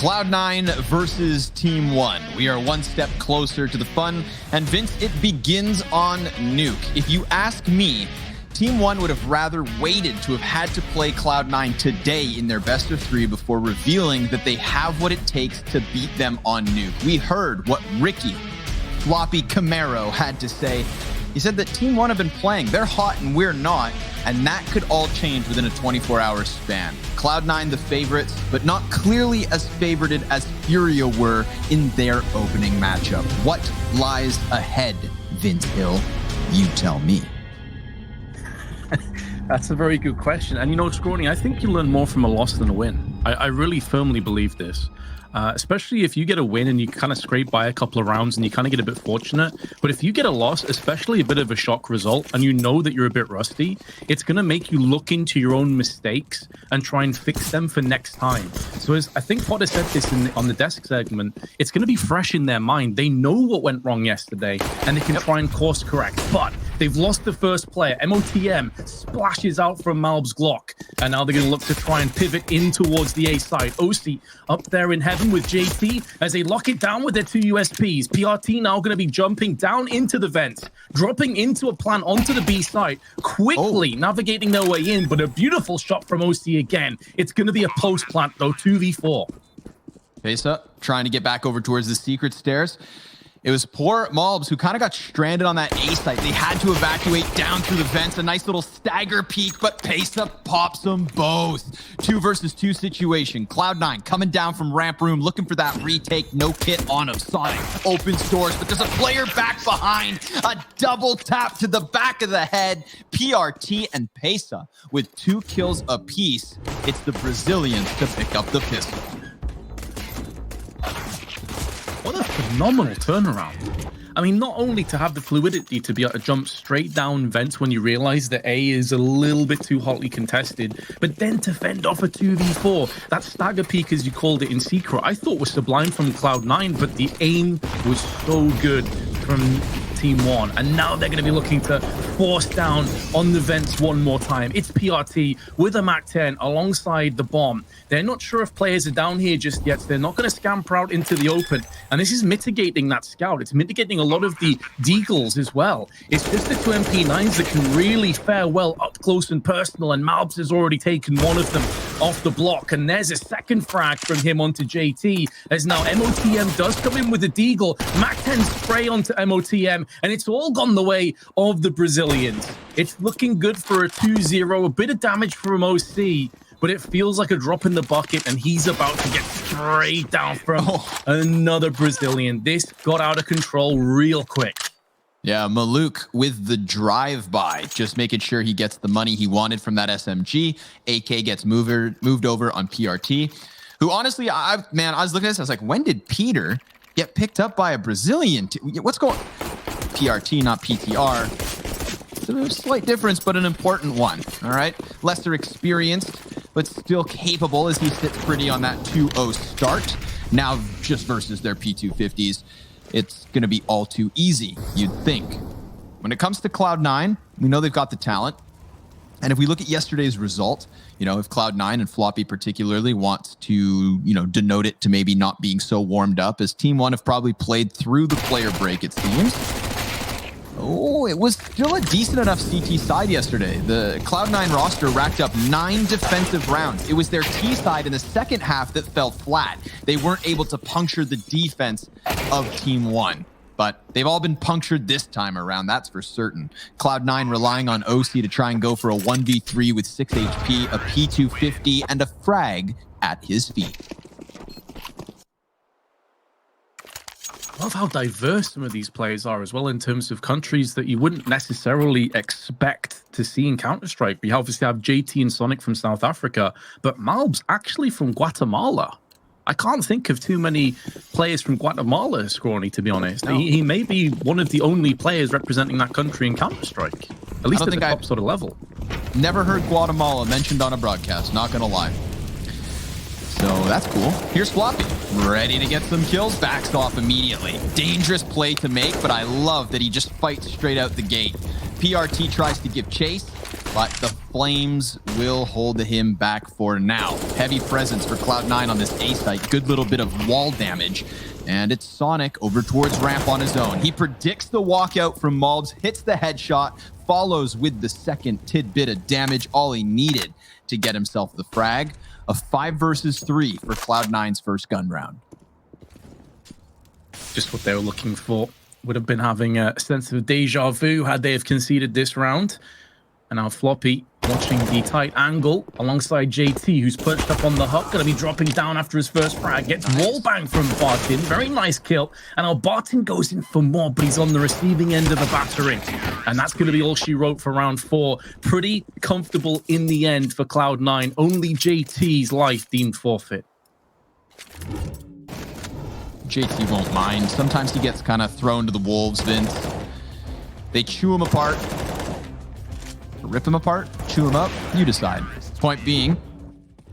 Cloud9 versus TeamOne. We are one step closer to the fun, and Vince, it begins on Nuke. If you ask me, TeamOne would have rather waited to have had to play Cloud9 today in their best of 3 before revealing that they have what it takes to beat them on Nuke. We heard what Ricky Floppy Camaro had to say. He said that TeamOne have been playing. They're hot and we're not, and that could all change within a 24-hour span. Cloud9 the favorites, but not clearly as favorited as Furia were in their opening matchup. What lies ahead, Vince Hill? You tell me. That's a very good question. And you know, Scrawny, I think you learn more from a loss than a win. I really firmly believe this. Especially if you get a win and you kind of scrape by a couple of rounds and you kind of get a bit fortunate. But if you get a loss, especially a bit of a shock result, and you know that you're a bit rusty, it's going to make you look into your own mistakes and try and fix them for next time. So as I think Potter said this on the desk segment, it's going to be fresh in their mind. They know what went wrong yesterday and they can try and course correct. But they've lost the first player. MOTM splashes out from Malb's Glock. And now they're going to look to try and pivot in towards the A side. OC up there in heaven with JT as they lock it down with their 2 USPs. PRT now going to be jumping down into the vent, dropping into a plant onto the B side, quickly navigating their way in, but a beautiful shot from OC again. It's going to be a post plant though, 2v4. Face up, trying to get back over towards the secret stairs. It was poor Malbs who kind of got stranded on that A site. They had to evacuate down through the vents. A nice little stagger peek, but Pesa pops them both. 2 versus 2 situation. Cloud9 coming down from ramp room, looking for that retake. No kit on him. Sonic opens doors, but there's a player back behind. A double tap to the back of the head. PRT and Pesa with 2 kills apiece. It's the Brazilians to pick up the pistol. What a phenomenal turnaround. I mean, not only to have the fluidity to be able to jump straight down vents when you realize that A is a little bit too hotly contested, but then to fend off a 2v4. That stagger peek, as you called it in secret, I thought was sublime from Cloud9, but the aim was so good from TeamOne. And now they're going to be looking to force down on the vents one more time. It's PRT with a MAC-10 alongside the bomb. They're not sure if players are down here just yet. So they're not going to scamper out into the open. And this is mitigating that scout. It's mitigating a lot of the deagles as well. It's just the 2 MP9s that can really fare well up close and personal. And Malbs has already taken one of them off the block. And there's a second frag from him onto JT. As now MOTM does come in with a deagle. MAC-10 spray onto MOTM. And it's all gone the way of the Brazilians. It's looking good for a 2-0. A bit of damage from OC. But it feels like a drop in the bucket, and he's about to get straight down from another Brazilian. This got out of control real quick. Yeah, Maluk with the drive-by, just making sure he gets the money he wanted from that SMG. AK gets moved over on PRT, who honestly, I was looking at this, I was like, when did Peter get picked up by a Brazilian? What's going on? PRT, not PTR. So a slight difference, but an important one, all right? Lesser experienced, but still capable as he sits pretty on that 2-0 start. Now just versus their P250s, it's going to be all too easy, you'd think. When it comes to Cloud9, we know they've got the talent. And if we look at yesterday's result, you know, if Cloud9 and Floppy particularly wants to, you know, denote it to maybe not being so warmed up, as TeamOne have probably played through the player break, it seems. Oh, it was still a decent enough CT side yesterday. The Cloud9 roster racked up 9 defensive rounds. It was their T side in the second half that fell flat. They weren't able to puncture the defense of TeamOne. But they've all been punctured this time around, that's for certain. Cloud9 relying on OC to try and go for a 1v3 with 6 HP, a P250, and a frag at his feet. I love how diverse some of these players are as well in terms of countries that you wouldn't necessarily expect to see in Counter-Strike. We obviously have JT and Sonic from South Africa, but Malb's actually from Guatemala. I can't think of too many players from Guatemala, Scrawny, to be honest. No. He may be one of the only players representing that country in Counter-Strike, at least at the top sort of level. Never heard Guatemala mentioned on a broadcast, not gonna lie. So that's cool. Here's Floppy, ready to get some kills, backs off immediately. Dangerous play to make, but I love that he just fights straight out the gate. PRT tries to give chase. but the Flames will hold him back for now. Heavy presence for Cloud9 on this A site. Good little bit of wall damage. And it's Sonic over towards ramp on his own. He predicts the walkout from Malbs, hits the headshot, follows with the second tidbit of damage, all he needed to get himself the frag. A 5 versus 3 for Cloud9's first gun round. Just what they were looking for. Would have been having a sense of deja vu had they have conceded this round. And now Floppy watching the tight angle alongside JT, who's perched up on the hut, going to be dropping down after his first frag. Gets wallbang from Barton. Very nice kill. And now Barton goes in for more, but he's on the receiving end of the battery. And that's going to be all she wrote for round 4. Pretty comfortable in the end for Cloud9. Only JT's life deemed forfeit. JT won't mind. Sometimes he gets kind of thrown to the wolves, Vince. They chew him apart. Rip him apart, chew him up, you decide. Point being,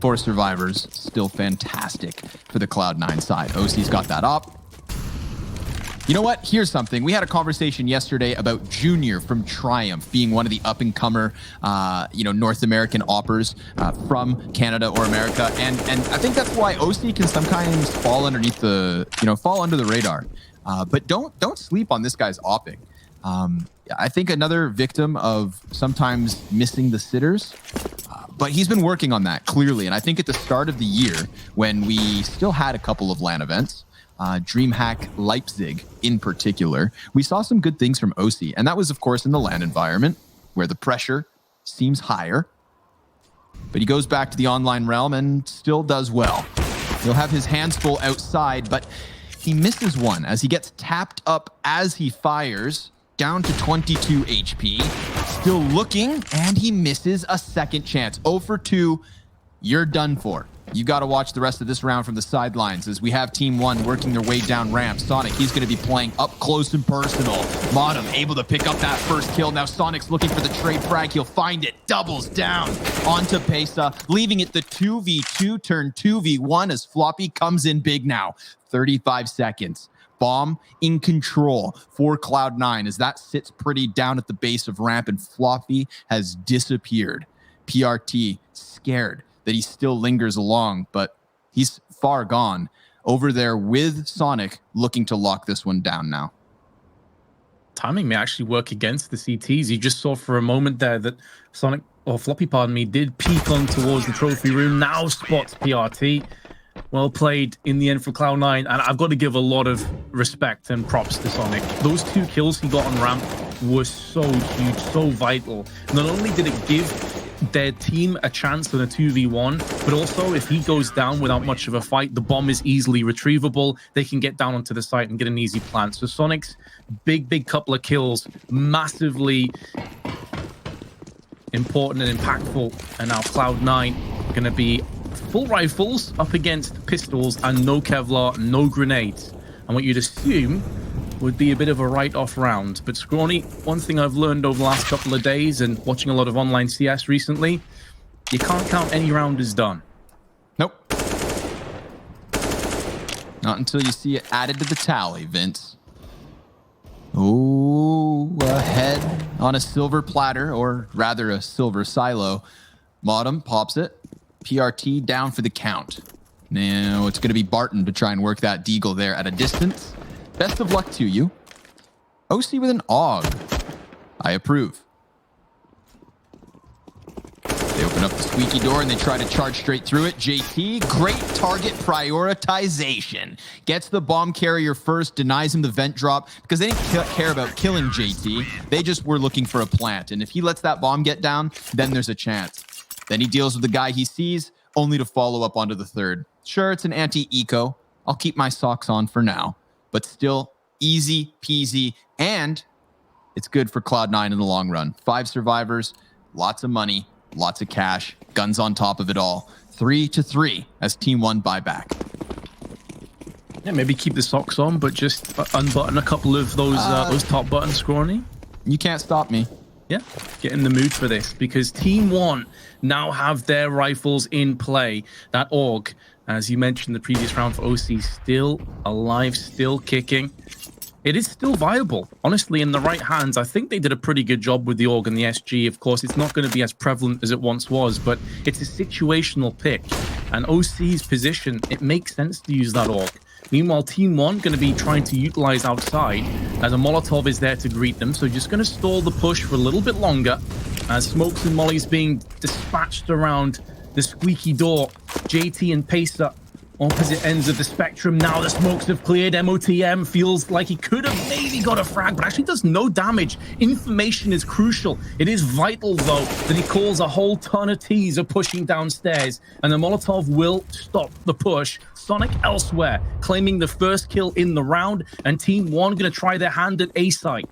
4 survivors, still fantastic for the Cloud9 side. OC's got that up. You know what? Here's something. We had a conversation yesterday about Junior from Triumph being one of the up-and-comer, North American oppers from Canada or America, and I think that's why OC can sometimes fall underneath the, fall under the radar. But don't sleep on this guy's opping. I think another victim of sometimes missing the sitters, but he's been working on that clearly. And I think at the start of the year, when we still had a couple of LAN events, DreamHack Leipzig in particular, we saw some good things from OC. And that was, of course, in the LAN environment where the pressure seems higher. But he goes back to the online realm and still does well. He'll have his hands full outside, but he misses one as he gets tapped up as he fires, down to 22 HP. Still looking, and he misses a second chance. 0 for 2, you're done for. You got to watch the rest of this round from the sidelines as we have TeamOne working their way down ramp. Sonic, he's going to be playing up close and personal. Modem able to pick up that first kill. Now Sonic's looking for the trade frag. He'll find it. Doubles down onto Pesa, leaving it the 2v2 turn 2v1 as Floppy comes in big now. 35 seconds. Bomb in control for Cloud9 as that sits pretty down at the base of ramp and Floppy has disappeared. PRT scared that he still lingers along, but he's far gone. Over there with Sonic looking to lock this one down now. Timing may actually work against the CTs. You just saw for a moment there that Floppy, did peek on towards the trophy room. Now spots PRT. Well played in the end for Cloud9, and I've got to give a lot of respect and props to Sonic. Those 2 kills he got on ramp were so huge, so vital. Not only did it give their team a chance in a 2v1, but also if he goes down without much of a fight, the bomb is easily retrievable. They can get down onto the site and get an easy plant. So Sonic's big couple of kills, massively important and impactful. And now Cloud9 going to be full rifles up against pistols and no Kevlar, no grenades. And what you'd assume would be a bit of a write-off round. But Scrawny, one thing I've learned over the last couple of days and watching a lot of online CS recently, you can't count any round as done. Nope. Not until you see it added to the tally, Vince. Oh, ahead on a silver platter, or rather a silver silo. Modem pops it. PRT down for the count. Now it's going to be Barton to try and work that deagle there at a distance. Best of luck to you. OC with an AUG. I approve. They open up the squeaky door and they try to charge straight through it. JT, great target prioritization. Gets the bomb carrier first, denies him the vent drop because they didn't care about killing JT. They just were looking for a plant. And if he lets that bomb get down, then there's a chance. Then he deals with the guy he sees, only to follow up onto the third. Sure, it's an anti-eco. I'll keep my socks on for now. But still, easy peasy. And it's good for Cloud9 in the long run. 5 survivors, lots of money, lots of cash, guns on top of it all. 3-3 as TeamOne buy back. Yeah, maybe keep the socks on, but just unbutton a couple of those top buttons, Scrawny. You can't stop me. Yeah, get in the mood for this because TeamOne now have their rifles in play. That AUG, as you mentioned the previous round for OC, still alive, still kicking. it is still viable. Honestly, in the right hands, I think they did a pretty good job with the AUG and the SG. Of course, it's not going to be as prevalent as it once was, but it's a situational pick. And OC's position, it makes sense to use that AUG. Meanwhile, TeamOne going to be trying to utilize outside as a Molotov is there to greet them. So just going to stall the push for a little bit longer as smokes and mollies being dispatched around the squeaky door. JT and Pacer opposite ends of the spectrum. Now the smokes have cleared. MOTM feels like he could have maybe got a frag, but actually does no damage. Information is crucial. It is vital, though, that he calls a whole ton of T's are pushing downstairs, and the Molotov will stop the push. Sonic elsewhere, claiming the first kill in the round, and TeamOne going to try their hand at A site.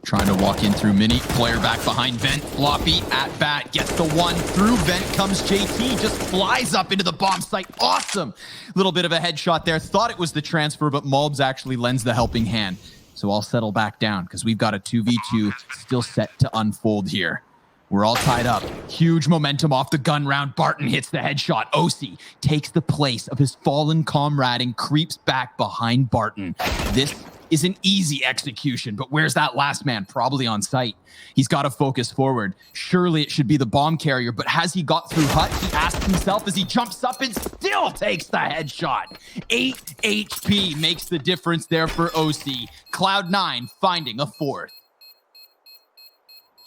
Trying to walk in through Mini, player back behind Vent, Floppy at bat, gets the one, through Vent comes JT, just flies up into the bomb site, awesome! Little bit of a headshot there, thought it was the transfer, but Mulbs actually lends the helping hand. So I'll settle back down, because we've got a 2v2 still set to unfold here. We're all tied up. Huge momentum off the gun round. Barton hits the headshot. OC takes the place of his fallen comrade and creeps back behind Barton. This is an easy execution, but where's that last man? Probably on site. He's got to focus forward. Surely it should be the bomb carrier, but has he got through hut? He asks himself as he jumps up and still takes the headshot. 8 HP makes the difference there for OC. Cloud9 finding a fourth.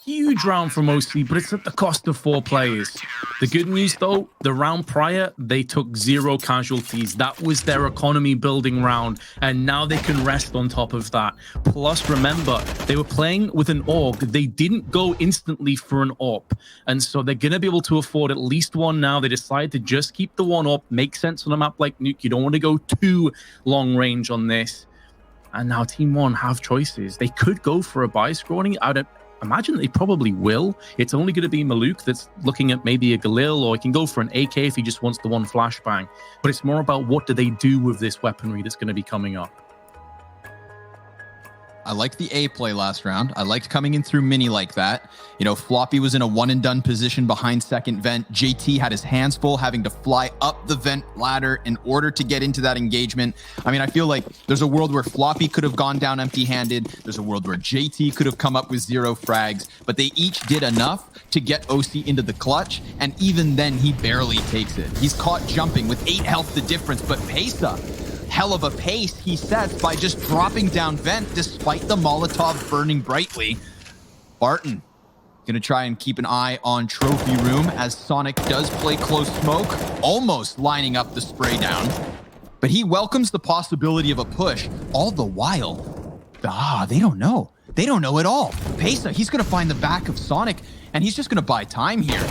Huge round from OC, but it's at the cost of 4 players. The good news, though, the round prior, they took 0 casualties. That was their economy building round, and now they can rest on top of that. Plus, remember, they were playing with an AUG. They didn't go instantly for an AWP, and so they're going to be able to afford at least one now. They decided to just keep the one up. Makes sense on a map like Nuke. You don't want to go too long range on this. And now TeamOne have choices. They could go for a buy scrolling. I don't imagine they probably will. It's only going to be Maluk that's looking at maybe a Galil, or he can go for an AK if he just wants the one flashbang. But it's more about what do they do with this weaponry that's going to be coming up. I liked the A play last round. I liked coming in through Mini like that. You know, Floppy was in a one and done position behind second vent. JT had his hands full, having to fly up the vent ladder in order to get into that engagement. I mean, I feel like there's a world where Floppy could have gone down empty-handed. There's a world where JT could have come up with 0 frags, but they each did enough to get OC into the clutch, and even then he barely takes it. He's caught jumping with 8 health the difference, but Pesa, hell of a pace he sets by just dropping down vent despite the Molotov burning brightly. Barton gonna try and keep an eye on trophy room as Sonic does play close smoke, almost lining up the spray down, but he welcomes the possibility of a push. All the while, they don't know. They don't know at all. Pesa, he's gonna find the back of Sonic, and he's just gonna buy time here.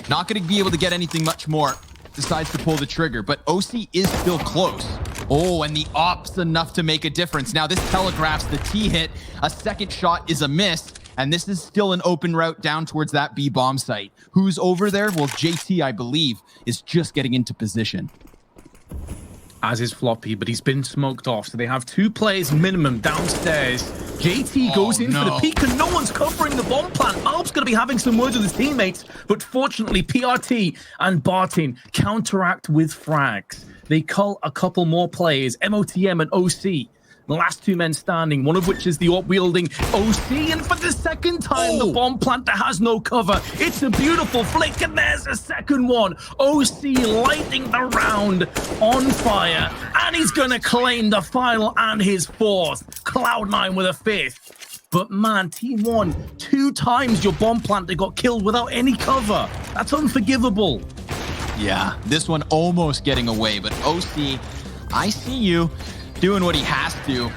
Not gonna be able to get anything much more. Decides to pull the trigger, but OC is still close. Oh, and the op's enough to make a difference. Now this telegraphs the T hit. A second shot is a miss, and this is still an open route down towards that B bomb site. Who's over there? Well, JT, I believe, is just getting into position. As is Floppy, but he's been smoked off, so they have 2 players minimum downstairs. JT goes in for the peek, and no one's covering the bomb plant. Malb's going to be having some words with his teammates, but fortunately, PRT and Barton counteract with frags. They cull a couple more players, MOTM and OC. The last 2 men standing, one of which is the AWP-wielding OC, and for the second time, the bomb plant that has no cover. It's a beautiful flick, and there's a second one. OC lighting the round on fire, and he's going to claim the final and his 4th. Cloud9 with a 5th. But man, TeamOne, 2 times your bomb plant that got killed without any cover. That's unforgivable. Yeah, this one almost getting away, but OC, I see you. Doing what he has to,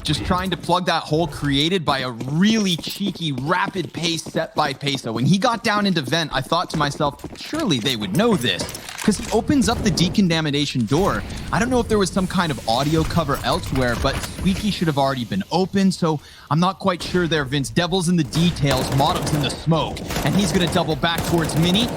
just trying to plug that hole created by a really cheeky, rapid pace set by Pesa. When he got down into vent, I thought to myself, surely they would know this, because he opens up the decontamination door. I don't know if there was some kind of audio cover elsewhere, but Squeaky should have already been open, so I'm not quite sure there, Vince. Devil's in the details, Motov's in the smoke, and he's going to double back towards Mini.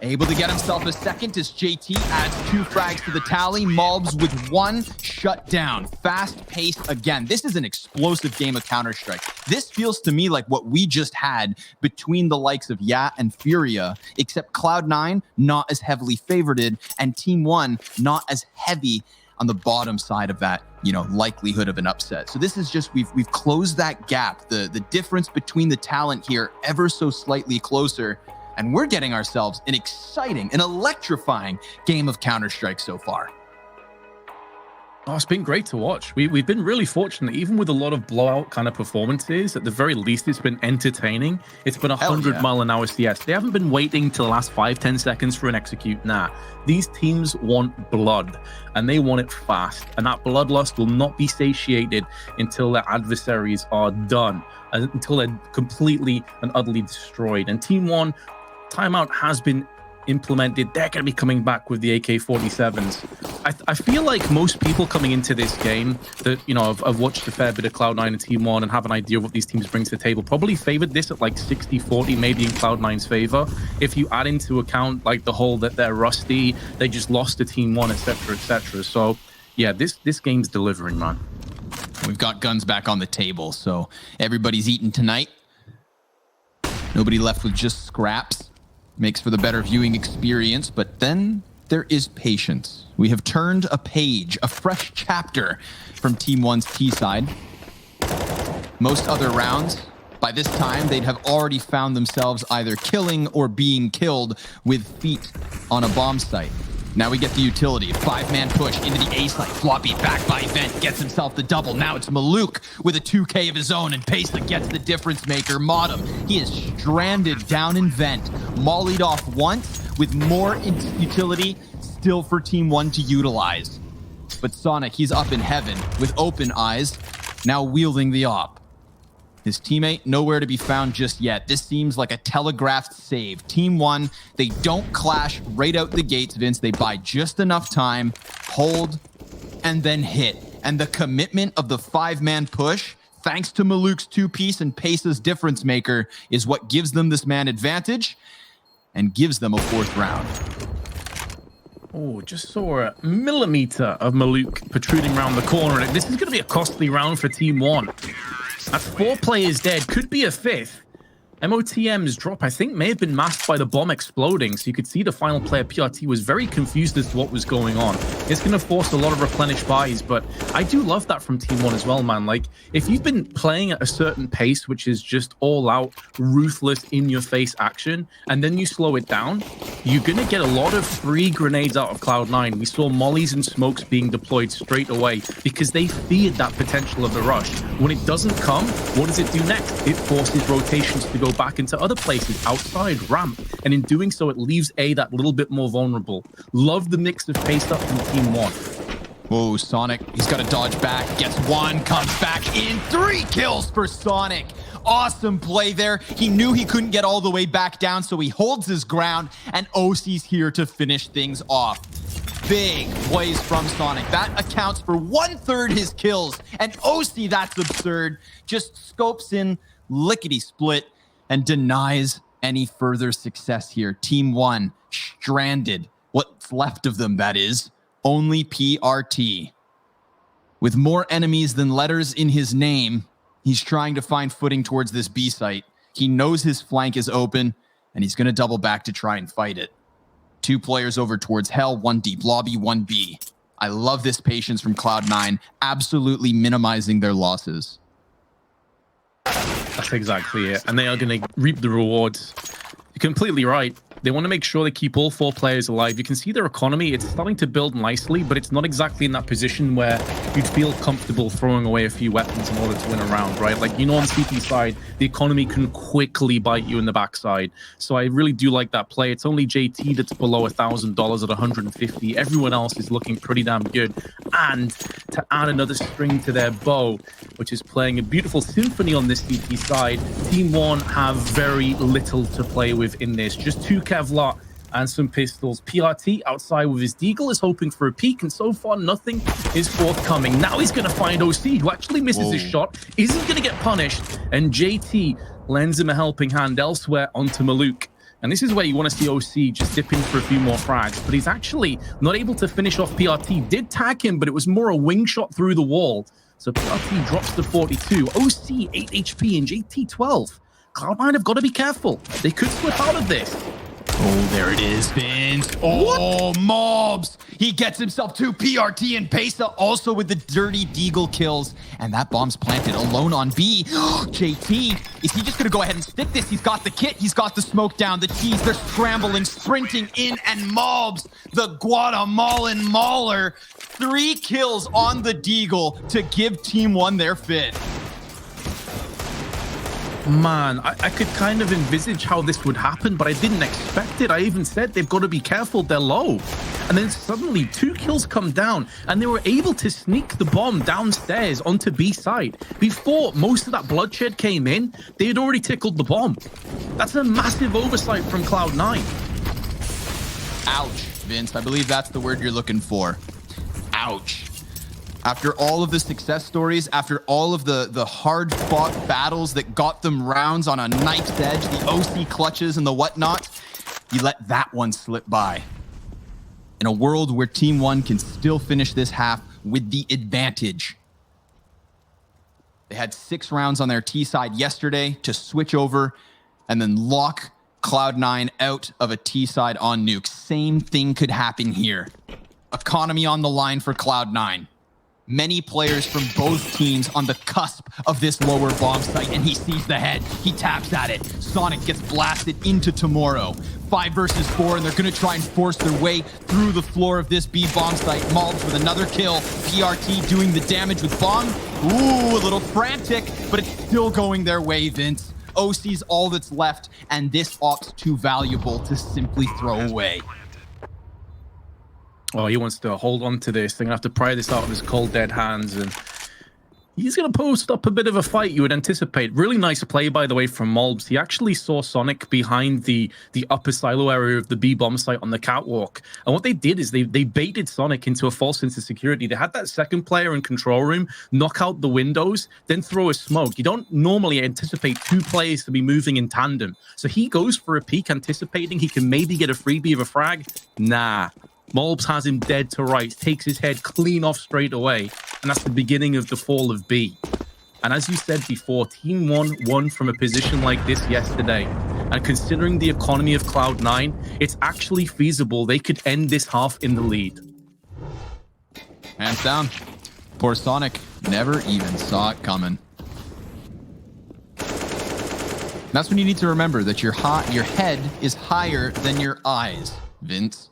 Able to get himself a second as JT adds 2 frags to the tally. Malbs with 1 shut down. Fast pace again. This is an explosive game of Counter-Strike. This feels to me like what we just had between the likes of Ya and Furia, except Cloud9 not as heavily favorited and TeamOne not as heavy on the bottom side of that, you know, likelihood of an upset. So this is just, we've closed that gap, the difference between the talent here ever so slightly closer. And we're getting ourselves an exciting, an electrifying game of Counter-Strike so far. Oh, it's been great to watch. We've been really fortunate, even with a lot of blowout kind of performances. At the very least, it's been entertaining. It's been 100-mile-an-hour CS. They haven't been waiting till the last 5-10 seconds for an execute. Nah, these teams want blood, and they want it fast. And that bloodlust will not be satiated until their adversaries are done, until they're completely and utterly destroyed. And TeamOne, timeout has been implemented. They're going to be coming back with the AK-47s. I feel like most people coming into this game that, you know, I've watched a fair bit of Cloud9 and TeamOne and have an idea of what these teams bring to the table, probably favored this at like 60-40, maybe in Cloud9's favor. If you add into account like the whole that they're rusty, they just lost to TeamOne, etc., etc. So yeah, this game's delivering, man. We've got guns back on the table, so everybody's eating tonight. Nobody left with just scraps. Makes for the better viewing experience, but then there is patience. We have turned a page, a fresh chapter from TeamOne's T side. Most other rounds, by this time, they'd have already found themselves either killing or being killed with feet on a bomb site. Now we get the utility. 5-man push into the A site. Floppy back by Vent, gets himself the double. Now it's Maluk with a 2K of his own, and Pesa gets the difference maker. Modem, he is stranded down in Vent. Mollied off once with more utility still for TeamOne to utilize. But Sonic, he's up in heaven with open eyes, now wielding the op. His teammate, nowhere to be found just yet. This seems like a telegraphed save. TeamOne, they don't clash right out the gates, Vince. They buy just enough time, hold, and then hit. And the commitment of the 5-man push, thanks to Maluk's 2-piece and Pesa's difference maker, is what gives them this man advantage and gives them a 4th round. Oh, just saw a millimeter of Maluk protruding around the corner. This is going to be a costly round for TeamOne. That's 4 players dead, could be a 5th. MOTM's drop, I think, may have been masked by the bomb exploding, so you could see the final player, PRT, was very confused as to what was going on. It's going to force a lot of replenish buys, but I do love that from TeamOne as well, man. Like, if you've been playing at a certain pace, which is just all-out, ruthless, in-your-face action, and then you slow it down, you're going to get a lot of free grenades out of Cloud9. We saw mollies and smokes being deployed straight away because they feared that potential of the rush. When it doesn't come, what does it do next? It forces rotations to go back into other places outside ramp, and in doing so it leaves A that little bit more vulnerable. Love the mix of pace up from TeamOne. Whoa, Sonic, he's got to dodge back, gets one, comes back in. 3 kills for Sonic. Awesome play there. He knew he couldn't get all the way back down, so he holds his ground, and OC's here to finish things off. Big plays from Sonic. That accounts for 1/3 his kills, and OC, that's absurd, just scopes in lickety-split and denies any further success here. TeamOne stranded. What's left of them, that is. Only PRT. With more enemies than letters in his name, he's trying to find footing towards this B site. He knows his flank is open, and he's going to double back to try and fight it. 2 players over towards Hell, 1 deep lobby, 1 B. I love this patience from Cloud9, absolutely minimizing their losses. That's exactly it. And they are going to reap the rewards. You're completely right. They want to make sure they keep all 4 players alive. You can see their economy, it's starting to build nicely, but it's not exactly in that position where you'd feel comfortable throwing away a few weapons in order to win a round, right? Like, you know, on CT side, the economy can quickly bite you in the backside. So I really do like that play. It's only JT that's below $1,000 at 150. Everyone else is looking pretty damn good. And to add another string to their bow, which is playing a beautiful symphony on this CT side, TeamOne have very little to play with in this. Just 2 Kevlar and some pistols. PRT outside with his deagle is hoping for a peek, and so far nothing is forthcoming. Now he's going to find OC, who actually misses his shot, isn't going to get punished, and JT lends him a helping hand elsewhere onto Maluk. And this is where you want to see OC just dip in for a few more frags, but he's actually not able to finish off PRT. Did tag him, but it was more a wing shot through the wall. So PRT drops to 42. OC 8 HP and JT 12. Cloud9 have got to be careful. They could slip out of this. Oh, there it is, Vince. Oh, Mobs. He gets himself 2 PRT and Pesa also with the dirty Deagle kills. And that bomb's planted alone on B. JT, is he just going to go ahead and stick this? He's got the kit. He's got the smoke down. The T's, they're scrambling, sprinting in. And Mobs, the Guatemalan mauler, 3 kills on the Deagle to give TeamOne their fit. Man, I could kind of envisage how this would happen, but I didn't expect it. I even said they've got to be careful, they're low. And then suddenly 2 kills come down, and they were able to sneak the bomb downstairs onto B side. Before most of that bloodshed came in, they had already tickled the bomb. That's a massive oversight from Cloud9. Ouch, Vince. I believe that's the word you're looking for. Ouch. After all of the success stories, after all of the hard-fought battles that got them rounds on a knife's edge, the OC clutches and the whatnot, you let that one slip by. In a world where TeamOne can still finish this half with the advantage. They had 6 rounds on their T side yesterday to switch over and then lock Cloud9 out of a T side on Nuke. Same thing could happen here. Economy on the line for Cloud9. Many players from both teams on the cusp of this lower bomb site, and he sees the head. He taps at it. Sonic gets blasted into tomorrow. 5 versus 4, and they're going to try and force their way through the floor of this B bomb site. Mobs with another kill. PRT doing the damage with bomb. Ooh, a little frantic, but it's still going their way, Vince. OC's all that's left, and this op's too valuable to simply throw away. Oh, he wants to hold on to this. They're going to have to pry this out of his cold, dead hands. And he's going to post up a bit of a fight, you would anticipate. Really nice play, by the way, from Mobs. He actually saw Sonic behind the upper silo area of the B bomb site on the catwalk. And what they did is they baited Sonic into a false sense of security. They had that second player in control room knock out the windows, then throw a smoke. You don't normally anticipate 2 players to be moving in tandem. So he goes for a peek, anticipating he can maybe get a freebie of a frag. Nah. Mobs has him dead to rights, takes his head clean off straight away, and that's the beginning of the fall of B. And as you said before, TeamOne won from a position like this yesterday. And considering the economy of Cloud9, it's actually feasible they could end this half in the lead. Hands down. Poor Sonic never even saw it coming. That's when you need to remember that your head is higher than your eyes, Vince.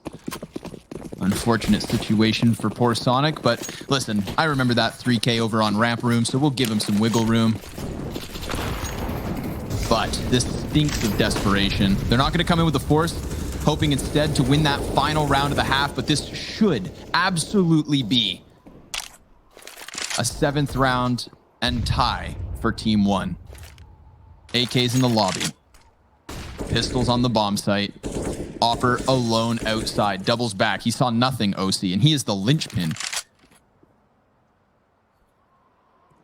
Unfortunate situation for poor Sonic, but listen, I remember that 3K over on ramp room, so we'll give him some wiggle room. But this stinks of desperation. They're not going to come in with the force, hoping instead to win that final round of the half, but this should absolutely be a 7th round and tie for TeamOne. AK's in the lobby. Pistols on the bomb site. Opper alone outside. Doubles back. He saw nothing, OC, and he is the linchpin.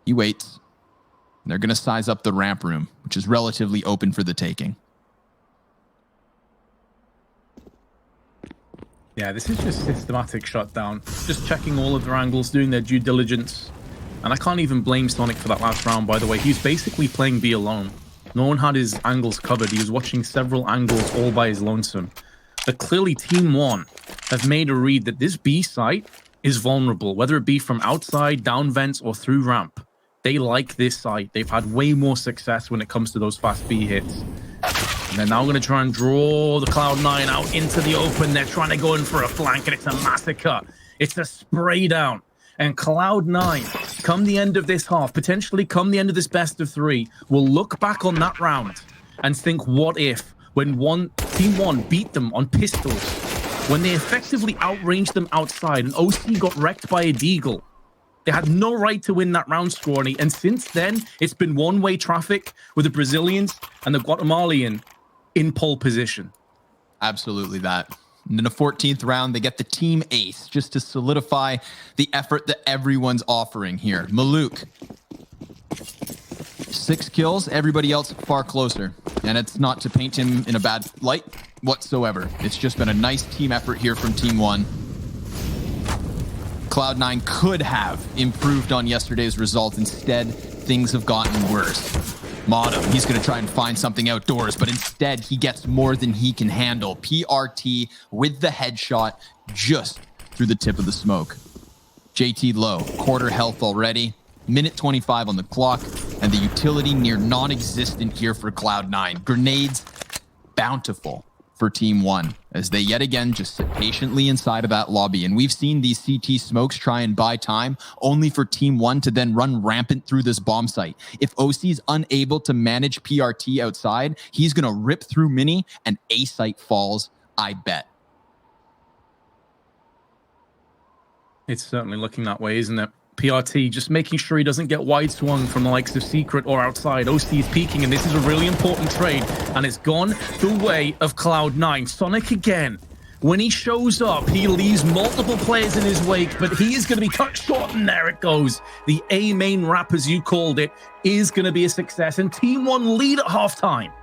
He waits. They're going to size up the ramp room, which is relatively open for the taking. Yeah, this is just systematic shutdown. Just checking all of their angles, doing their due diligence. And I can't even blame Sonic for that last round, by the way. He's basically playing B alone. No one had his angles covered. He was watching several angles all by his lonesome. But clearly TeamOne have made a read that this B site is vulnerable, whether it be from outside, down vents, or through ramp. They like this site. They've had way more success when it comes to those fast B hits. And they're now going to try and draw the Cloud9 out into the open. They're trying to go in for a flank, and it's a massacre. It's a spray down. And Cloud9, come the end of this half, potentially come the end of this best of 3, will look back on that round and think, what if, when TeamOne beat them on pistols, when they effectively outranged them outside and OC got wrecked by a Deagle. They had no right to win that round, Scrawny. And since then, it's been one-way traffic with the Brazilians and the Guatemalan in pole position. Absolutely that. And in the 14th round, they get the team ace just to solidify the effort that everyone's offering here. Maluk, 6 kills, everybody else far closer. And it's not to paint him in a bad light whatsoever. It's just been a nice team effort here from TeamOne. Cloud9 could have improved on yesterday's result. Instead, things have gotten worse. Modem, he's going to try and find something outdoors, but instead he gets more than he can handle. PRT with the headshot just through the tip of the smoke. JT low, quarter health already, minute 25 on the clock, and the utility near non-existent here for Cloud9. Grenades bountiful for TeamOne as they yet again just sit patiently inside of that lobby. And we've seen these CT smokes try and buy time only for TeamOne to then run rampant through this bomb site. If OC is unable to manage PRT outside, he's going to rip through mini and A site falls, I bet. It's certainly looking that way, isn't it? PRT just making sure he doesn't get wide swung from the likes of Secret or outside. OC is peeking, and this is a really important trade, and it's gone the way of Cloud9. Sonic again. When he shows up, he leaves multiple players in his wake, but he is going to be cut short, and there it goes. The A main wrap, as you called it, is going to be a success, and TeamOne lead at halftime.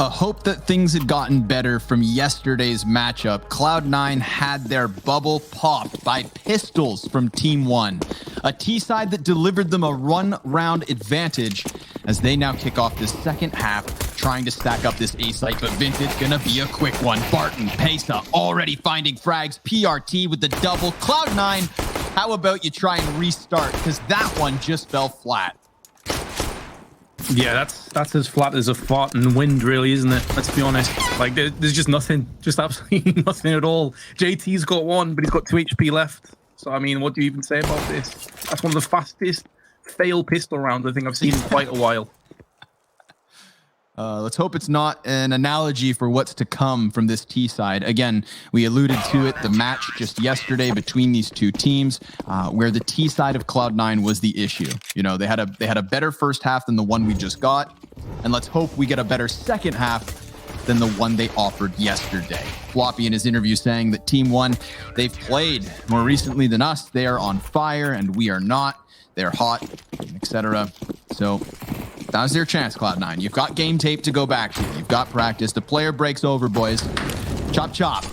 A hope that things had gotten better from yesterday's matchup. Cloud9 had their bubble popped by pistols from TeamOne, a T side that delivered them a run-round advantage as they now kick off the second half, trying to stack up this A site, but Vintage gonna be a quick one. Barton, Pesa already finding frags. PRT with the double. Cloud9, how about you try and restart, because that one just fell flat. Yeah, that's as flat as a fart in the wind, really, isn't it? Let's be honest. Like, there's just nothing. Just absolutely nothing at all. JT's got one, but he's got 2 HP left. So, I mean, what do you even say about this? That's one of the fastest fail pistol rounds I think I've seen in quite a while. Let's hope it's not an analogy for what's to come from this T side. Again, we alluded to it, the match just yesterday between these two teams, where the T side of Cloud9 was the issue. You know, they had a better first half than the one we just got, and let's hope we get a better second half than the one they offered yesterday. Floppy in his interview saying that TeamOne, they've played more recently than us. They are on fire and we are not. They're hot, etc. So that was their chance, Cloud9. You've got game tape to go back to. You've got practice. The player breaks over, boys. Chop, chop.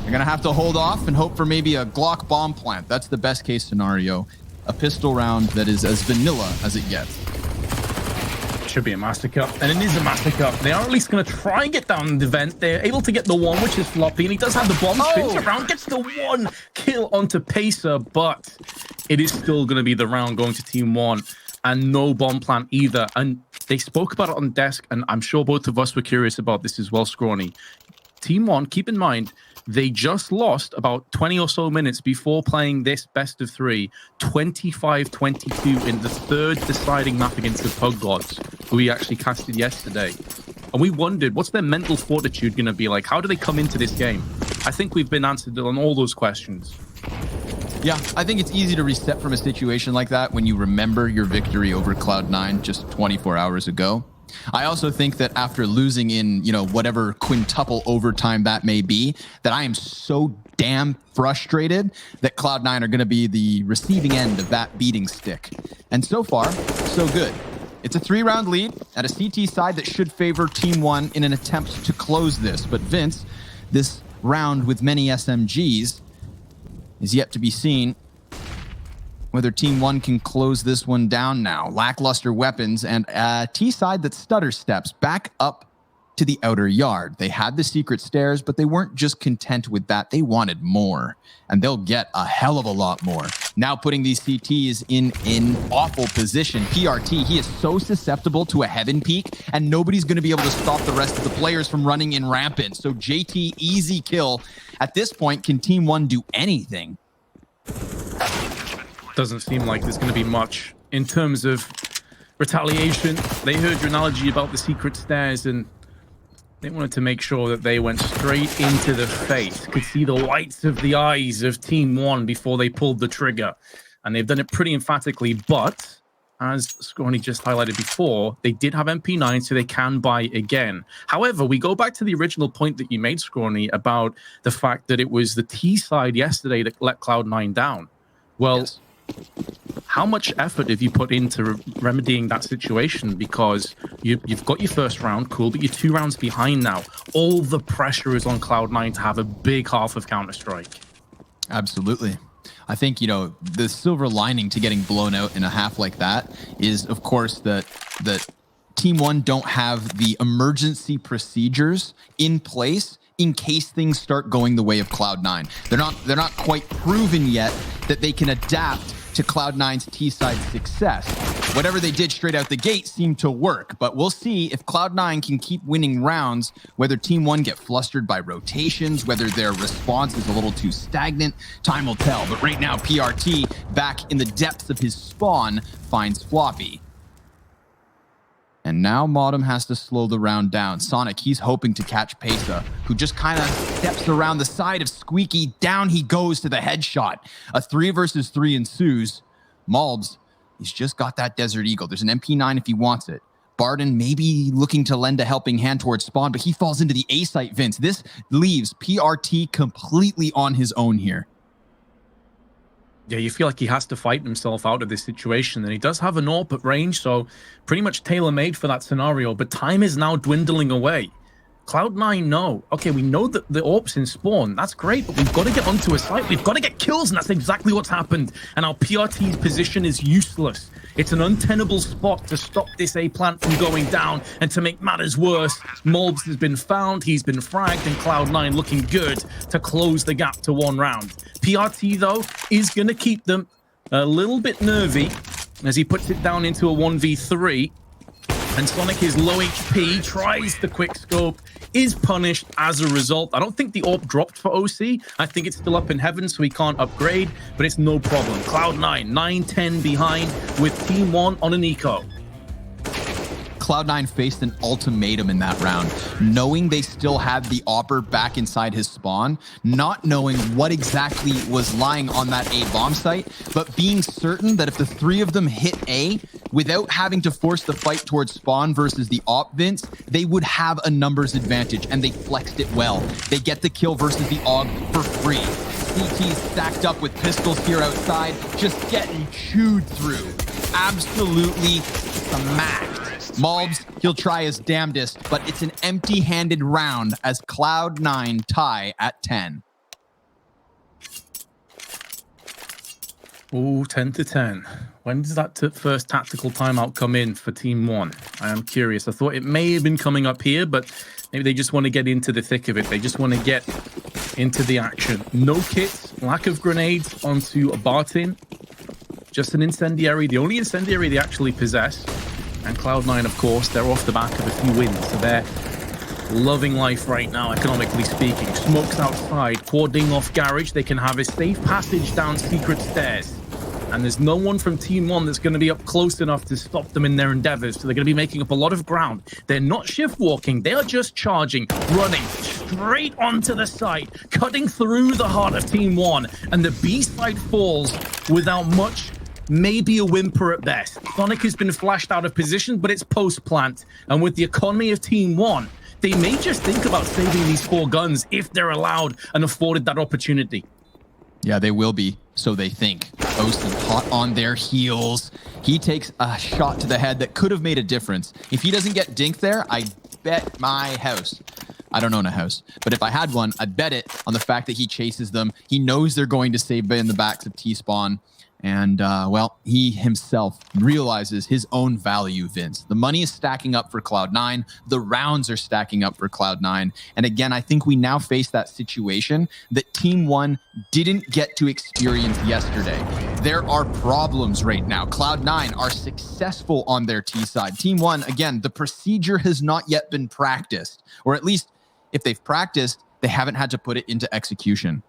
You're going to have to hold off and hope for maybe a Glock bomb plant. That's the best case scenario. A pistol round that is as vanilla as it gets. Should be a massacre, and it is a massacre. They are at least going to try and get down the vent. They're able to get the one, which is Floppy, and he does have the bomb. Spins around, gets the one kill onto Pacer, but it is still going to be the round going to TeamOne, and no bomb plant either. And they spoke about it on desk, and I'm sure both of us were curious about this as well, Scrawny. TeamOne, keep in mind, they just lost about 20 or so minutes before playing this best of three, 25-22 in the third deciding map against the Pug Gods, who we actually casted yesterday. And we wondered, what's their mental fortitude going to be like? How do they come into this game? I think we've been answered on all those questions. Yeah, I think it's easy to reset from a situation like that when you remember your victory over Cloud9 just 24 hours ago. I also think that after losing in, you know, whatever quintuple overtime that may be, that I am so damn frustrated that Cloud9 are going to be the receiving end of that beating stick. And so far, so good. It's a 3-round lead at a CT side that should favor TeamOne in an attempt to close this. But Vince, this round with many SMGs is yet to be seen. Whether TeamOne can close this one down now. Lackluster weapons and a T side that stutter steps back up to the outer yard. They had the secret stairs, but they weren't just content with that. They wanted more, and they'll get a hell of a lot more. Now putting these CTs in an awful position. PRT, he is so susceptible to a heaven peak, and nobody's going to be able to stop the rest of the players from running in rampant. So JT, easy kill. At this point, can TeamOne do anything? Doesn't seem like there's going to be much in terms of retaliation. They heard your analogy about the secret stairs, and they wanted to make sure that they went straight into the face, could see the whites of the eyes of TeamOne before they pulled the trigger. And they've done it pretty emphatically, but as Scrawny just highlighted before, they did have MP9, so they can buy again. However, we go back to the original point that you made, Scrawny, about the fact that it was the T side yesterday that let Cloud9 down. Well, yes. How much effort have you put into remedying that situation? Because you've got your first round, cool, but you're 2 rounds behind now. All the pressure is on Cloud9 to have a big half of Counter-Strike. Absolutely. I think, you know, the silver lining to getting blown out in a half like that is, of course, that TeamOne don't have the emergency procedures in place in case things start going the way of Cloud9. They're not quite proven yet that they can adapt to Cloud9's T-side success. Whatever they did straight out the gate seemed to work, but we'll see if Cloud9 can keep winning rounds, whether TeamOne get flustered by rotations, whether their response is a little too stagnant. Time will tell, but right now PRT, back in the depths of his spawn, finds Floppy. And now Modem has to slow the round down. Sonic, he's hoping to catch Pesa, who just kind of steps around the side of Squeaky. Down he goes to the headshot. A 3 versus 3 ensues. Malbs, he's just got that Desert Eagle. There's an MP9 if he wants it. Barden maybe looking to lend a helping hand towards Spawn, but he falls into the A site, Vince. This leaves PRT completely on his own here. Yeah, you feel like he has to fight himself out of this situation, and he does have an AWP at range, so pretty much tailor-made for that scenario, but time is now dwindling away. Cloud9 know. Okay, we know that the AWP's in spawn. That's great, but we've got to get onto a site. We've got to get kills, and that's exactly what's happened. And our PRT's position is useless. It's an untenable spot to stop this A plant from going down, and to make matters worse, Malbs has been found, he's been fragged, and Cloud9 looking good to close the gap to 1 round. PRT, though, is going to keep them a little bit nervy as he puts it down into a 1v3. And Sonic is low HP, tries the quick scope, is punished as a result. I don't think the AWP dropped for OC. I think it's still up in heaven, so he can't upgrade, but it's no problem. Cloud9, 9-10 behind with TeamOne on an eco. Cloud9 faced an ultimatum in that round, knowing they still had the Opper back inside his spawn, not knowing what exactly was lying on that A bomb site, but being certain that if the three of them hit A, without having to force the fight towards spawn versus the op Vince, they would have a numbers advantage, and they flexed it well. They get the kill versus the AUG for free. CT's stacked up with pistols here outside, just getting chewed through. Absolutely smacked. Malbs, he'll try his damnedest, but it's an empty-handed round as Cloud9 tie at 10. Oh, 10 to 10. When does that first tactical timeout come in for TeamOne? I am curious. I thought it may have been coming up here, but maybe they just want to get into the thick of it. They just want to get into the action. No kits, lack of grenades onto a Bartin. Just an incendiary, the only incendiary they actually possess. And Cloud9, of course, they're off the back of a few wins. So they're loving life right now, economically speaking. Smokes outside, cording off garage. They can have a safe passage down secret stairs. And there's no one from TeamOne that's going to be up close enough to stop them in their endeavors. So they're going to be making up a lot of ground. They're not shift walking. They are just charging, running straight onto the site, cutting through the heart of TeamOne. And the B side falls without much, maybe a whimper at best. Sonic has been flashed out of position, but it's post-plant. And with the economy of TeamOne, they may just think about saving these 4 guns if they're allowed and afforded that opportunity. Yeah, they will be, so they think. Osi hot on their heels. He takes a shot to the head that could have made a difference. If he doesn't get dinked there, I bet my house. I don't own a house, but if I had one, I'd bet it on the fact that he chases them. He knows they're going to save in the backs of T-Spawn. And, well, he himself realizes his own value, Vince. The money is stacking up for Cloud9. The rounds are stacking up for Cloud9. And again, I think we now face that situation that TeamOne didn't get to experience yesterday. There are problems right now. Cloud9 are successful on their T side. TeamOne, again, the procedure has not yet been practiced. Or at least, if they've practiced, they haven't had to put it into execution.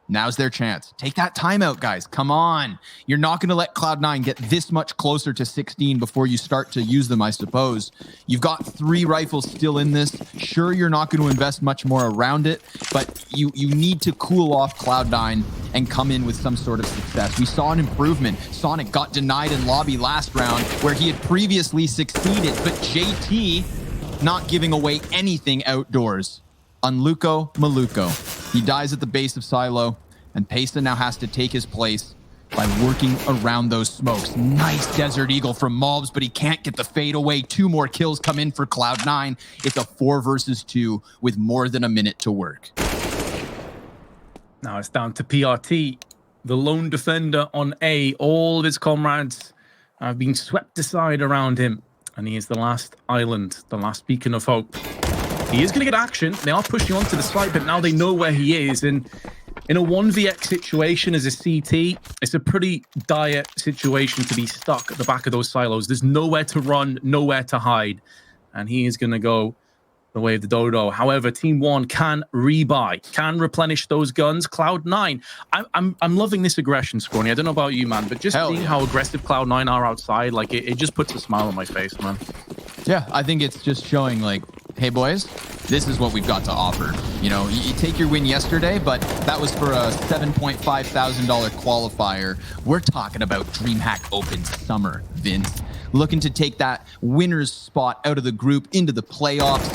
Now's their chance. Take that timeout, guys. Come on. You're not going to let Cloud9 get this much closer to 16 before you start to use them, I suppose. You've got 3 rifles still in this. Sure, you're not going to invest much more around it, but you need to cool off Cloud9 and come in with some sort of success. We saw an improvement. Sonic got denied in lobby last round where he had previously succeeded, but JT not giving away anything outdoors. Unluko Maluko. He dies at the base of Silo, and Pesa now has to take his place by working around those smokes. Nice Desert Eagle from Malbs, but he can't get the fade away. 2 more kills come in for Cloud9. It's a 4 versus 2 with more than a minute to work. Now it's down to PRT, the lone defender on A. All of his comrades have been swept aside around him, and he is the last island, the last beacon of hope. He is going to get action. They are pushing onto the site, but now they know where he is. And in a 1vx situation as a CT, it's a pretty dire situation to be stuck at the back of those silos. There's nowhere to run, nowhere to hide. And he is going to go the way of the dodo. However, TeamOne can rebuy, can replenish those guns. Cloud9, I'm loving this aggression, Scrawny. I don't know about you, man, but just seeing how aggressive Cloud9 are outside, like it just puts a smile on my face, man. Yeah, I think it's just showing like, hey boys, this is what we've got to offer. You know, you take your win yesterday, but that was for a $7,500 qualifier. We're talking about DreamHack Open Summer, Vince. Looking to take that winner's spot out of the group into the playoffs.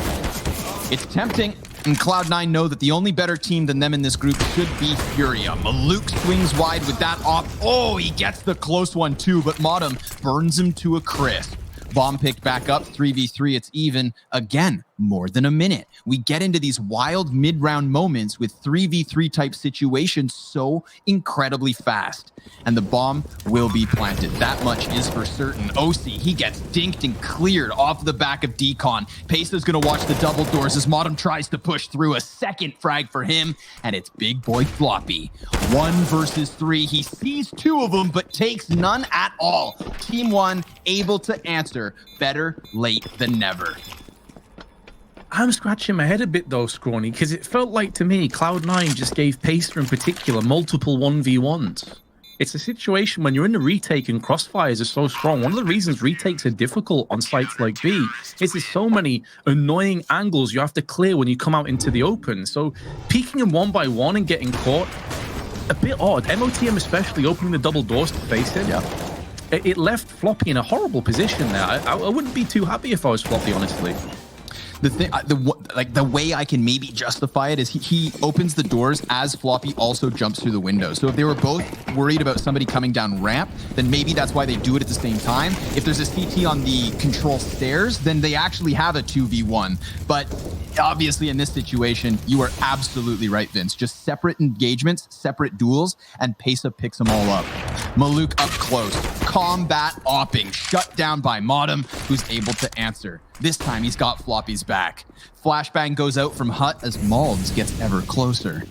It's tempting, and Cloud9 know that the only better team than them in this group should be Furia. Maluk swings wide with that op. Oh, he gets the close one too, but Modem burns him to a crisp. Bomb picked back up, 3v3, it's even. Again, more than a minute. We get into these wild mid-round moments with 3v3 type situations so incredibly fast. And the bomb will be planted. That much is for certain. Osi, he gets dinked and cleared off the back of Decon. Pesa's gonna watch the double doors as Modem tries to push through. A second frag for him, and it's Big Boy Floppy. 1 versus 3. He sees 2 of them, but takes none at all. TeamOne able to answer. Better late than never. I'm scratching my head a bit though, Scrawny, because it felt like to me Cloud9 just gave Pesa in particular multiple 1v1s. it's a situation when you're in the retake and crossfires are so strong. One of the reasons retakes are difficult on sites like B is there's so many annoying angles you have to clear when you come out into the open. So peeking them one by one and getting caught, a bit odd. MOTM especially opening the double doors to face him. Yeah. It left Floppy in a horrible position there. I wouldn't be too happy if I was Floppy, honestly. The thing, the way I can maybe justify it is he opens the doors as Floppy also jumps through the window. So if they were both worried about somebody coming down ramp, then maybe that's why they do it at the same time. If there's a CT on the control stairs, then they actually have a 2v1. But obviously in this situation, you are absolutely right, Vince. Just separate engagements, separate duels, and Pesa picks them all up. Maluk up close, combat opping, shut down by Modem, who's able to answer. This time he's got Floppy's back. Flashbang goes out from Hut as Malds gets ever closer.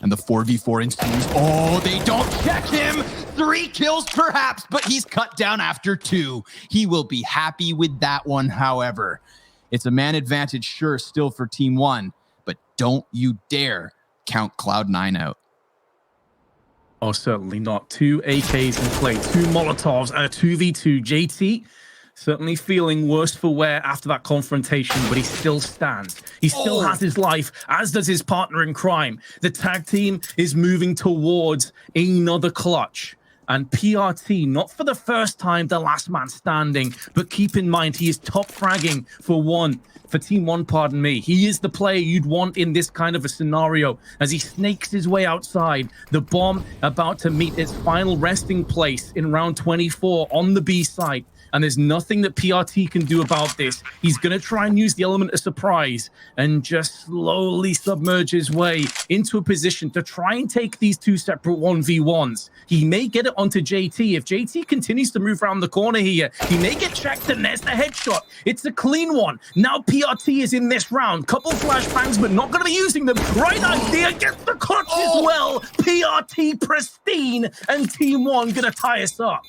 And the 4v4 ensues. Oh, they don't check him! 3 kills perhaps, but he's cut down after 2. He will be happy with that one, however. It's a man advantage, sure, still for TeamOne, but don't you dare count Cloud9 out. Oh, certainly not. 2 AKs in play, 2 Molotovs, and a 2v2. JT certainly feeling worse for wear after that confrontation, but he still stands. He still has his life, as does his partner in crime. The tag team is moving towards another clutch. And PRT, not for the first time, the last man standing, but keep in mind, he is top fragging for TeamOne, pardon me. He is the player you'd want in this kind of a scenario as he snakes his way outside. The bomb about to meet its final resting place in round 24 on the B side. And there's nothing that PRT can do about this. He's going to try and use the element of surprise and just slowly submerge his way into a position to try and take these 2 separate 1v1s. He may get it onto JT. If JT continues to move around the corner here, he may get checked, and there's the headshot. It's a clean one. Now PRT is in this round. Couple flashbangs, but not going to be using them. Right idea, gets the clutch as well. PRT pristine, and TeamOne going to tie us up.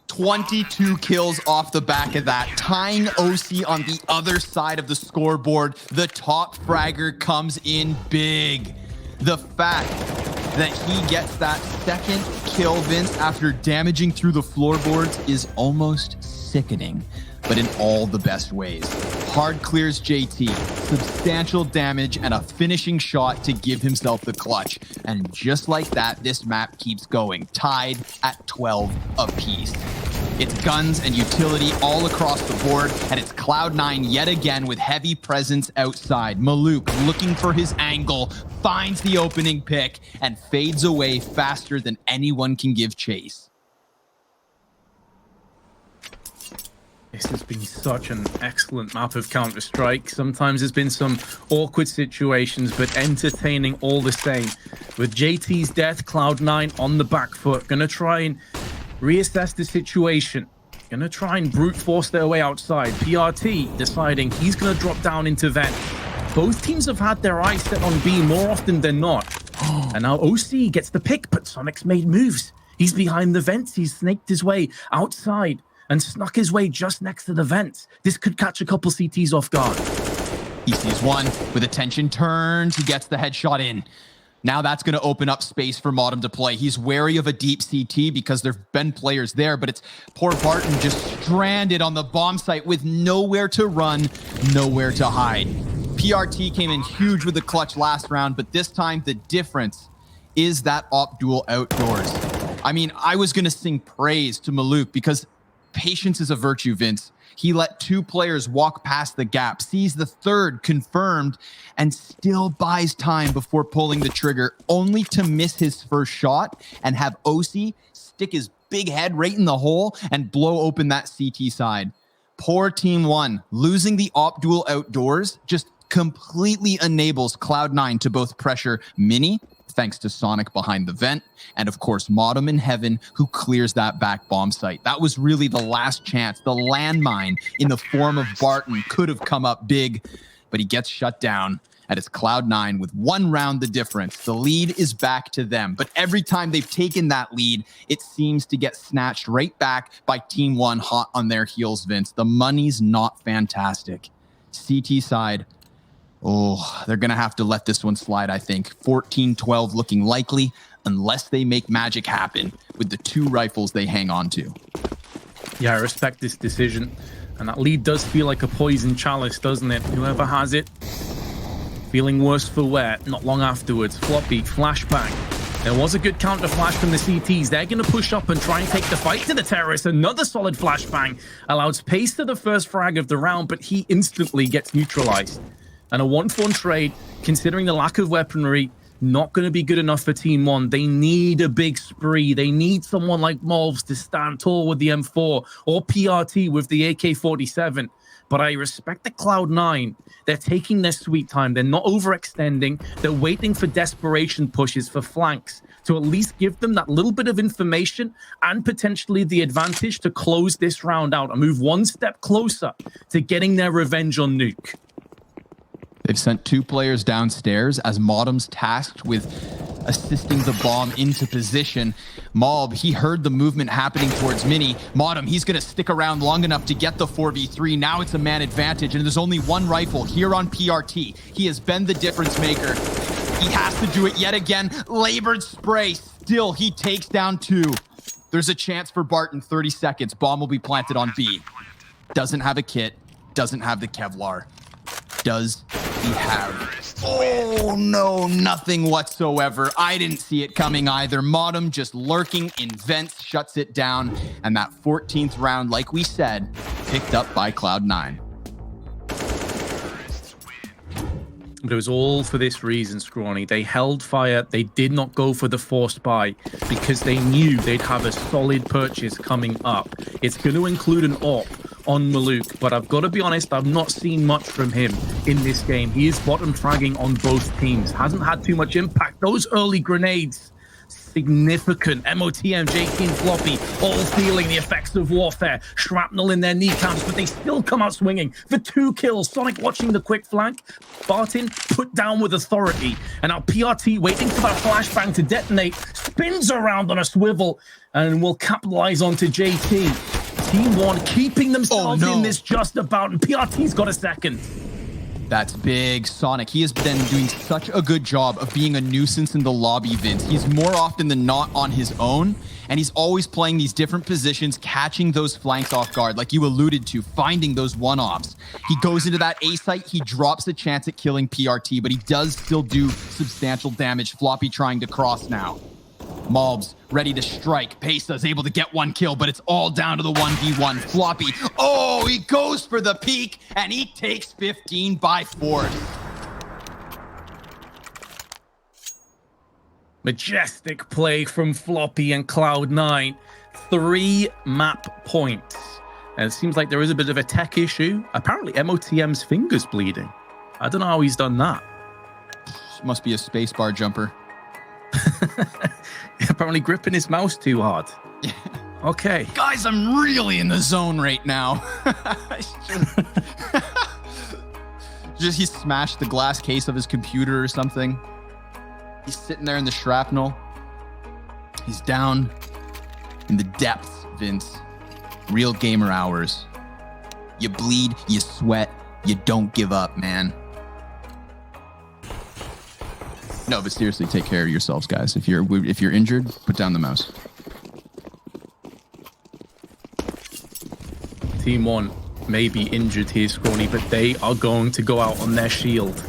22 kills off the back of that, tying OC on the other side of the scoreboard. The top fragger comes in big. The fact that he gets that second kill, Vince, after damaging through the floorboards is almost sickening, but in all the best ways. Hard clears JT, substantial damage, and a finishing shot to give himself the clutch. And just like that, this map keeps going, tied at 12 apiece. It's guns and utility all across the board, and it's Cloud9 yet again with heavy presence outside. Maluk looking for his angle, finds the opening pick, and fades away faster than anyone can give chase. This has been such an excellent map of Counter-Strike. Sometimes there's been some awkward situations, but entertaining all the same. With JT's death, Cloud9 on the back foot, gonna try and reassess the situation. Gonna try and brute force their way outside. PRT deciding he's gonna drop down into vent. Both teams have had their eyes set on B more often than not. And now OC gets the pick, but Sonic's made moves. He's behind the vents. He's snaked his way outside and snuck his way just next to the vents. This could catch a couple CTs off guard. He sees one with attention, turns, he gets the headshot in. Now that's going to open up space for Modem to play. He's wary of a deep CT because there've been players there, but it's poor Barton just stranded on the bomb site with nowhere to run, nowhere to hide. PRT came in huge with the clutch last round, but this time the difference is that op duel outdoors. I mean, I was going to sing praise to Maluk because patience is a virtue, Vince. He let 2 players walk past the gap, sees the third confirmed, and still buys time before pulling the trigger, only to miss his first shot and have OC stick his big head right in the hole and blow open that CT side. Poor TeamOne, losing the op duel outdoors just completely enables Cloud9 to both pressure Mini, thanks to Sonic behind the vent, and of course Modem in heaven, who clears that back bomb site. That was really the last chance. The landmine in the form of Barton could have come up big, but he gets shut down, and it's Cloud9 with 1 round the difference. The lead is back to them, but every time they've taken that lead, it seems to get snatched right back by TeamOne hot on their heels, Vince. The money's not fantastic. CT side, oh, they're going to have to let this one slide, I think. 14-12 looking likely. unless they make magic happen with the 2 rifles they hang on to. Yeah, I respect this decision. And that lead does feel like a poison chalice, doesn't it? Whoever has it, feeling worse for wear. Not long afterwards, Floppy, flashbang. There was a good counter flash from the CTs. They're going to push up and try and take the fight to the terrorists. Another solid flashbang allows pace to the first frag of the round, but he instantly gets neutralized. And a 1-for-1 trade, considering the lack of weaponry, not going to be good enough for TeamOne. They need a big spree. They need someone like Molvs to stand tall with the M4 or PRT with the AK-47. But I respect the Cloud9. They're taking their sweet time. They're not overextending. They're waiting for desperation pushes for flanks to at least give them that little bit of information and potentially the advantage to close this round out and move one step closer to getting their revenge on Nuke. They've sent 2 players downstairs as Modem's tasked with assisting the bomb into position. Mob, he heard the movement happening towards Mini. Modem, he's going to stick around long enough to get the 4v3. Now it's a man advantage, and there's only 1 rifle here on PRT. He has been the difference maker. He has to do it yet again. Labored spray. Still, he takes down 2. There's a chance for Barton. 30 seconds. Bomb will be planted on B. Doesn't have a kit. Doesn't have the Kevlar. Does he have... Oh, no, nothing whatsoever. I didn't see it coming either. Modem just lurking in vents, shuts it down. And that 14th round, like we said, picked up by Cloud9. But it was all for this reason, Scrawny. They held fire. They did not go for the forced buy because they knew they'd have a solid purchase coming up. It's going to include an AWP on Maluk, but I've got to be honest, I've not seen much from him in this game. He is bottom fragging on both teams. Hasn't had too much impact. Those early grenades, significant. MOTM, JT and Floppy all feeling the effects of warfare. Shrapnel in their kneecaps, but they still come out swinging for 2 kills. Sonic watching the quick flank. Barton put down with authority. And now PRT waiting for that flashbang to detonate. Spins around on a swivel and will capitalize onto JT. TeamOne keeping themselves in this just about, and PRT's got a second. That's big. Sonic, he has been doing such a good job of being a nuisance in the lobby, Vince. He's more often than not on his own, and he's always playing these different positions, catching those flanks off guard, like you alluded to, finding those one-offs. He goes into that A site, he drops a chance at killing PRT, but he does still do substantial damage. Floppy trying to cross now. Malbs ready to strike. Pesa's able to get 1 kill, but it's all down to the 1v1. Floppy, oh, he goes for the peak, and he takes 15 by force. Majestic play from Floppy and Cloud9. 3 map points. And it seems like there is a bit of a tech issue. Apparently, MOTM's finger's bleeding. I don't know how he's done that. Must be a spacebar jumper. Apparently gripping his mouse too hard. Okay. Guys, I'm really in the zone right now. Just he smashed the glass case of his computer or something. He's sitting there in the shrapnel. He's down in the depths, Vince. Real gamer hours. You bleed, you sweat, you don't give up, man. No, but seriously, take care of yourselves, guys. If you're injured, put down the mouse. TeamOne may be injured here, Scrawny, but they are going to go out on their shield.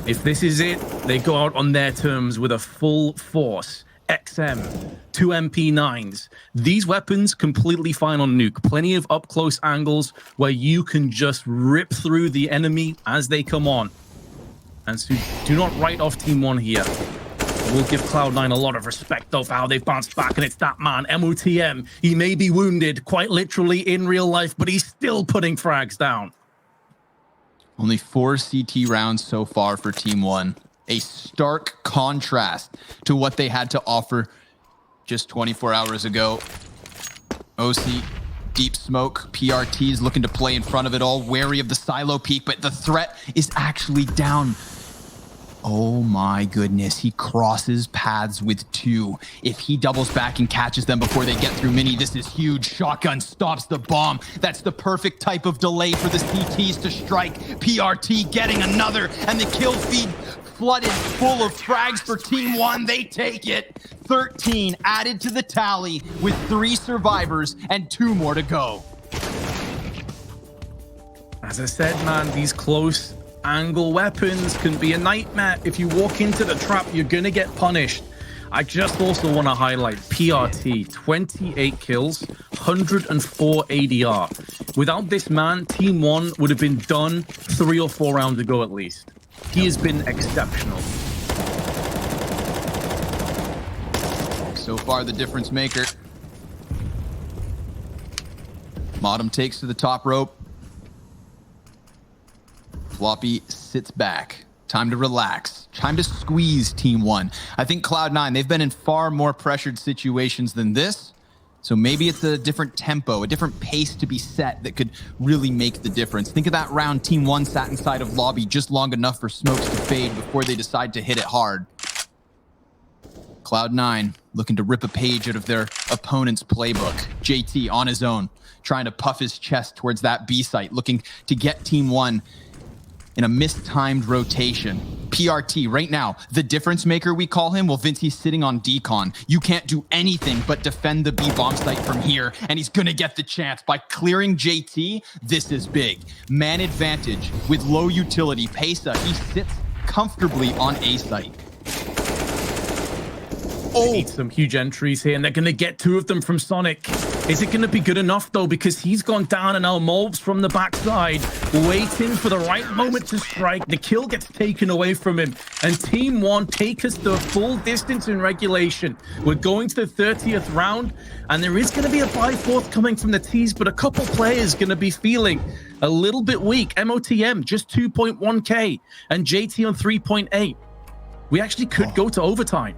If this is it, they go out on their terms with a full force. XM, 2 MP9s. These weapons completely fine on Nuke. Plenty of up-close angles where you can just rip through the enemy as they come on. And so do not write off TeamOne here. We'll give Cloud9 a lot of respect, though, for how they've bounced back, and it's that man, MOTM. He may be wounded, quite literally, in real life, but he's still putting frags down. Only 4 CT rounds so far for TeamOne. A stark contrast to what they had to offer just 24 hours ago. OC, deep smoke. PRT is looking to play in front of it all, wary of the silo peak, but the threat is actually down. Oh my goodness, he crosses paths with 2. If he doubles back and catches them before they get through Mini, this is huge. Shotgun stops the bomb. That's the perfect type of delay for the CTs to strike. PRT getting another, and the kill feed flooded full of frags for TeamOne. They take it. 13 added to the tally with 3 survivors and 2 more to go. As I said, man, these close angle weapons can be a nightmare. If you walk into the trap, you're gonna get punished. I just also want to highlight PRT, 28 kills, 104 ADR. Without this man, TeamOne would have been done 3 or 4 rounds ago at least. He has been exceptional. So far, the difference maker. Modem takes to the top rope. Floppy sits back. Time to relax. Time to squeeze TeamOne. I think Cloud9, they've been in far more pressured situations than this. So maybe it's a different tempo, a different pace to be set that could really make the difference. Think of that round TeamOne sat inside of lobby just long enough for smokes to fade before they decide to hit it hard. Cloud9 looking to rip a page out of their opponent's playbook. JT on his own, trying to puff his chest towards that B site, looking to get TeamOne in a mistimed rotation. PRT right now, the difference maker we call him. Well, Vince, he's sitting on decon. You can't do anything but defend the B bomb site from here, and he's gonna get the chance. By clearing JT, this is big. Man advantage with low utility. Pesa, he sits comfortably on A site. Oh, need some huge entries here, and they're gonna get 2 of them from Sonic. Is it gonna be good enough though? Because he's gone down, and now Molbs from the backside, waiting for the right moment to strike. The kill gets taken away from him, and TeamOne take us the full distance in regulation. We're going to the 30th round, and there is gonna be a buy forthcoming from the T's, but a couple players gonna be feeling a little bit weak. MOTM just 2.1k, and JT on 3.8. We actually could go to overtime.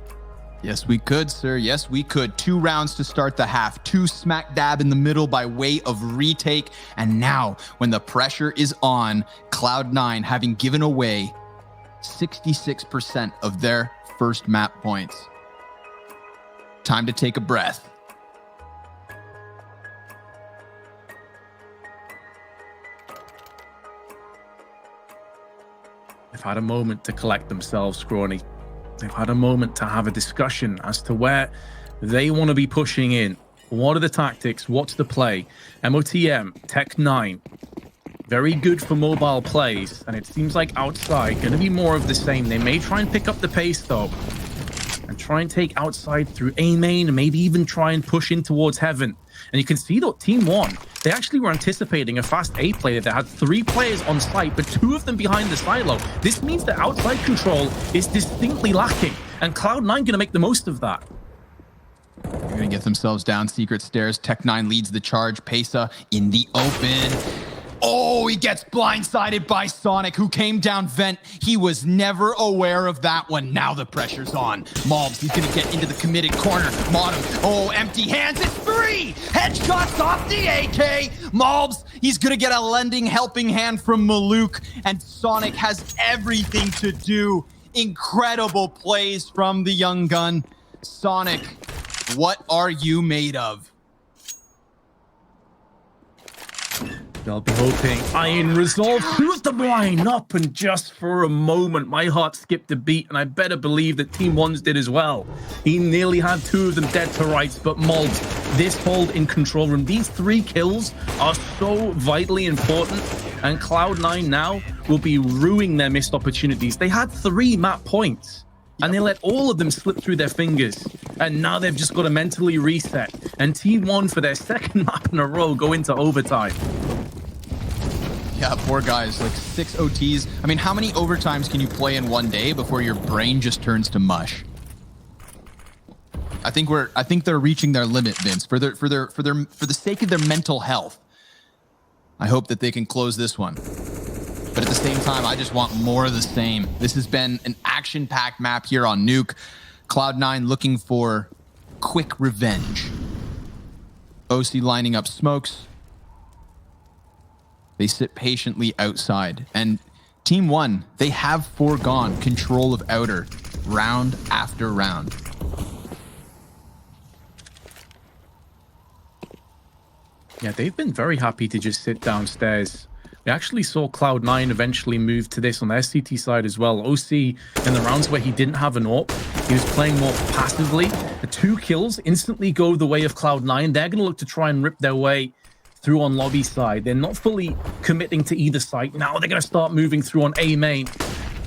Yes, we could, sir. Yes, we could. 2 rounds to start the half. 2 smack dab in the middle by way of retake. And now, when the pressure is on, Cloud9 having given away 66% of their first map points. Time to take a breath. They've had a moment to collect themselves, Scrawny. They've had a moment to have a discussion as to where they want to be pushing in. What are the tactics? What's the play? MOTM, Tech9, very good for mobile plays. And it seems like outside, going to be more of the same. They may try and pick up the pace, though, and try and take outside through A main, and maybe even try and push in towards heaven. And you can see that TeamOne, they actually were anticipating a fast A play. They had 3 players on site, but 2 of them behind the silo. This means that outside control is distinctly lacking, and Cloud9 going to make the most of that. They're going to get themselves down secret stairs. Tech9 leads the charge. Pesa in the open. Oh, he gets blindsided by Sonic, who came down vent. He was never aware of that one. Now the pressure's on. Molbs, he's going to get into the committed corner. Modem, oh, empty hands. It's 3 headshots off the AK. Molbs, he's going to get a lending helping hand from Maluk. And Sonic has everything to do. Incredible plays from the young gun. Sonic, what are you made of? They'll be hoping Iron Resolve put the line up, and just for a moment, my heart skipped a beat, and I better believe that TeamOne's did as well. He nearly had 2 of them dead to rights, but Molbs, this hold in control room, these 3 kills are so vitally important, and Cloud9 now will be ruining their missed opportunities. They had 3 map points, and they let all of them slip through their fingers. And now they've just got to mentally reset. And TeamOne, for their 2nd map in a row, go into overtime. Yeah, poor guys, like 6 OTs. I mean, how many overtimes can you play in one day before your brain just turns to mush? I think they're reaching their limit, Vince, for the sake of their mental health. I hope that they can close this one. But at the same time, I just want more of the same. This has been an action-packed map here on Nuke. Cloud9 looking for quick revenge. OC lining up smokes. They sit patiently outside. And TeamOne, they have foregone control of outer round after round. Yeah, they've been very happy to just sit downstairs. We actually saw Cloud9 eventually move to this on the SCT side as well. OC, in the rounds where he didn't have an AWP, he was playing more passively. The 2 kills instantly go the way of Cloud9. They're going to look to try and rip their way through on lobby side. They're not fully committing to either side. Now they're going to start moving through on A main,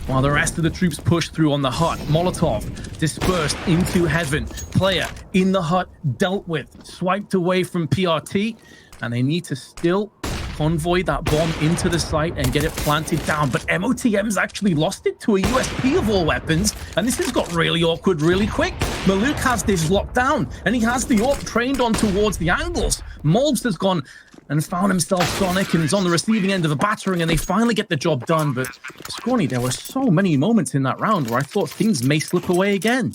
while the rest of the troops push through on the hut. Molotov dispersed into heaven. Player in the hut dealt with, swiped away from PRT, and they need to still convoy that bomb into the site and get it planted down. But MOTM's actually lost it to a USP of all weapons, and this has got really awkward really quick. Maluk has this locked down, and he has the AWP trained on towards the angles. Molbs has gone and found himself Sonic and is on the receiving end of a battering, and they finally get the job done. But Scrawny, there were so many moments in that round where I thought things may slip away again.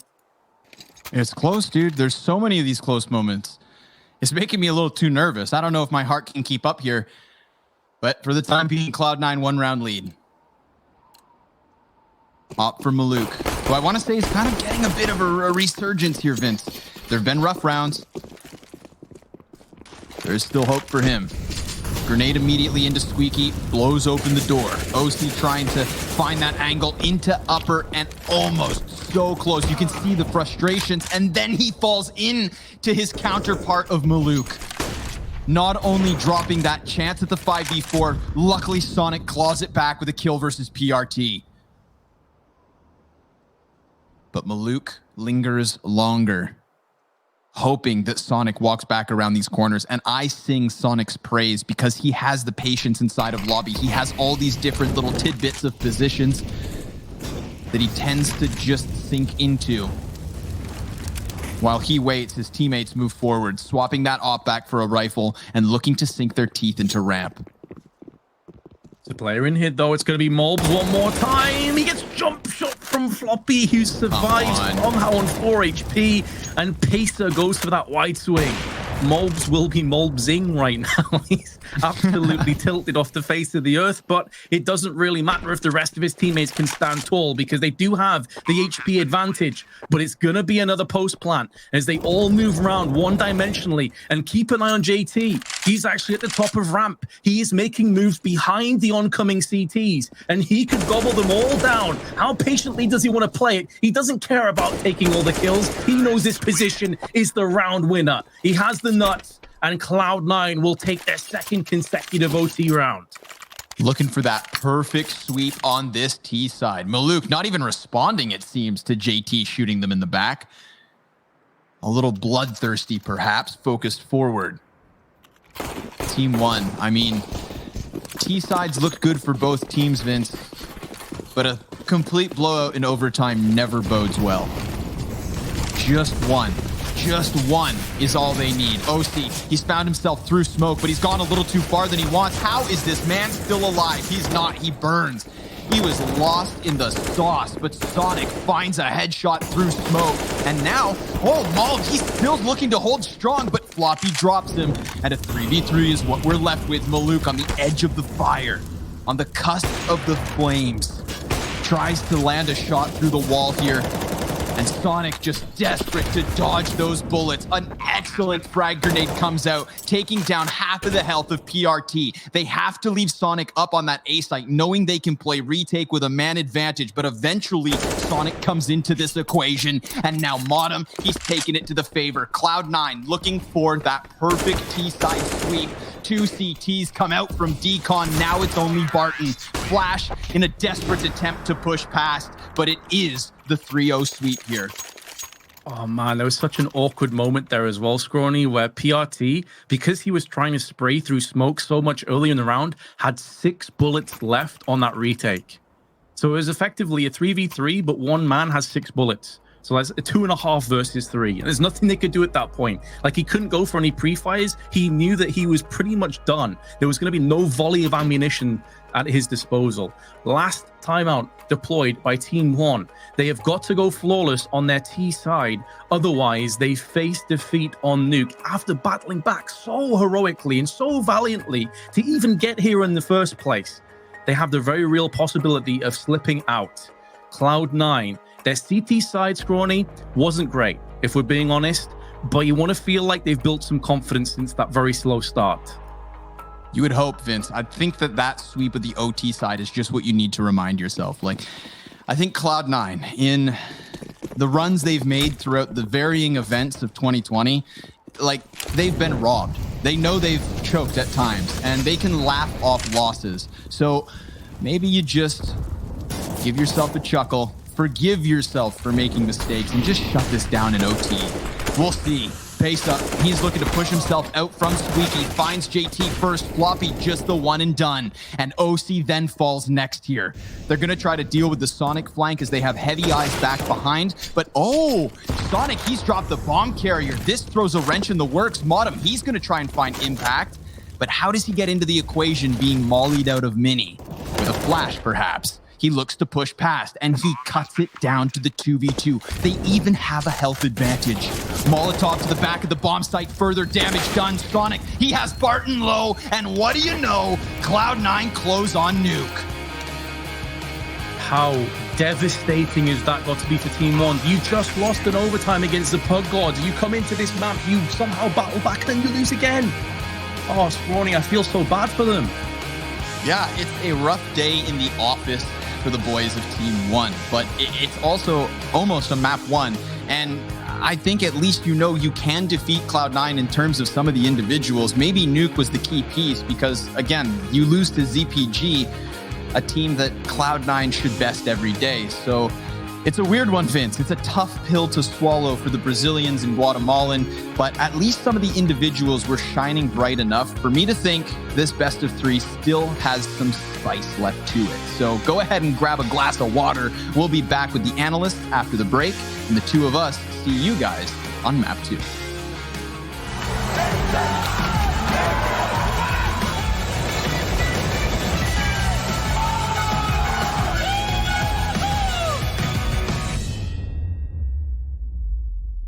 It's close, dude. There's so many of these close moments. It's making me a little too nervous. I don't know if my heart can keep up here, but for the time being, Cloud9 1-round lead. Op for Maluk, who I want to say is kind of getting a bit of a resurgence here, Vince. There have been rough rounds. There's still hope for him. Grenade immediately into Squeaky, blows open the door. OC trying to find that angle into upper and almost so close. You can see the frustrations, and then he falls in to his counterpart of Maluk. Not only dropping that chance at the 5v4, luckily Sonic claws it back with a kill versus PRT. But Maluk lingers longer, hoping that Sonic walks back around these corners. And I sing Sonic's praise because he has the patience inside of lobby. He has all these different little tidbits of positions that he tends to just sink into. While he waits, his teammates move forward, swapping that op back for a rifle and looking to sink their teeth into ramp. The player in here, though, it's going to be Molbs one more time. He gets jump shot from Floppy, who survives somehow on 4 HP, and Pacer goes for that wide swing. Molbs will be Molbsing right now. He's absolutely tilted off the face of the earth, but it doesn't really matter if the rest of his teammates can stand tall because they do have the HP advantage. But it's going to be another post plant as they all move around one-dimensionally. And keep an eye on JT. He's actually at the top of ramp. He is making moves behind the oncoming CTs, and he could gobble them all down. How patiently does he want to play it? He doesn't care about taking all the kills. He knows this position is the round winner. He has the nuts, and Cloud9 will take their second consecutive OT round. Looking for that perfect sweep on this T side. Maluk not even responding, it seems, to JT shooting them in the back. A little bloodthirsty, perhaps, focused forward. TeamOne, I mean, T sides looked good for both teams, Vince, but a complete blowout in overtime never bodes well. Just one is all they need. OC, he's found himself through smoke, but he's gone a little too far than he wants. How is this man still alive? He's not, he burns. He was lost in the sauce, but Sonic finds a headshot through smoke. And now, Maul, he's still looking to hold strong, but Floppy drops him. And a 3v3 is what we're left with. Maluk on the edge of the fire, on the cusp of the flames. Tries to land a shot through the wall here. And Sonic just desperate to dodge those bullets. An excellent frag grenade comes out, taking down half of the health of PRT. They have to leave Sonic up on that A site, knowing they can play retake with a man advantage. But eventually, Sonic comes into this equation. And now Modem, he's taking it to the favor. Cloud9 looking for that perfect T-side sweep. 2 CTs come out from Decon. Now it's only Barton. Flash in a desperate attempt to push past, but it is the 3-0 sweep here. Oh man, there was such an awkward moment there as well, Scrawny, where PRT, because he was trying to spray through smoke so much early in the round, had 6 bullets left on that retake. So it was effectively a 3v3, but one man has 6 bullets. So that's a 2.5 versus 3. And there's nothing they could do at that point. Like, he couldn't go for any pre-fires. He knew that he was pretty much done. There was going to be no volley of ammunition at his disposal. Last timeout deployed by TeamOne. They have got to go flawless on their T side. Otherwise, they face defeat on Nuke after battling back so heroically and so valiantly to even get here in the first place. They have the very real possibility of slipping out. Cloud9, their CT side, Scrawny, wasn't great, if we're being honest, but you want to feel like they've built some confidence since that very slow start. You would hope, Vince. I think that sweep of the OT side is just what you need to remind yourself. Like, I think Cloud9, in the runs they've made throughout the varying events of 2020, like, they've been robbed. They know they've choked at times, and they can laugh off losses. So maybe you just give yourself a chuckle, forgive yourself for making mistakes, and just shut this down in OT. We'll see. Pace up. He's looking to push himself out from Squeaky. Finds JT first. Floppy just the one and done. And OC then falls next here. They're going to try to deal with the Sonic flank as they have heavy eyes back behind. But oh, Sonic, he's dropped the bomb carrier. This throws a wrench in the works. Modem, he's going to try and find impact. But how does he get into the equation being mollied out of Mini? With a flash, perhaps. He looks to push past, and he cuts it down to the 2v2. They even have a health advantage. Molotov to the back of the bomb site, further damage done. Sonic, he has Barton low, and what do you know? Cloud9 close on Nuke. How devastating is that got to be for TeamOne? You just lost an overtime against the Pug Gods. You come into this map, you somehow battle back, and then you lose again. Oh, Spawny, I feel so bad for them. Yeah, it's a rough day in the office for the boys of TeamOne, but it's also almost a map one, and I think at least you know you can defeat Cloud9 in terms of some of the individuals. Maybe Nuke was the key piece because, again, you lose to ZPG, a team that Cloud9 should best every day. So it's a weird one, Vince. It's a tough pill to swallow for the Brazilians and Guatemalan, but at least some of the individuals were shining bright enough for me to think this best of three still has some spice left to it. So go ahead and grab a glass of water. We'll be back with the analysts after the break, and the two of us see you guys on map 2.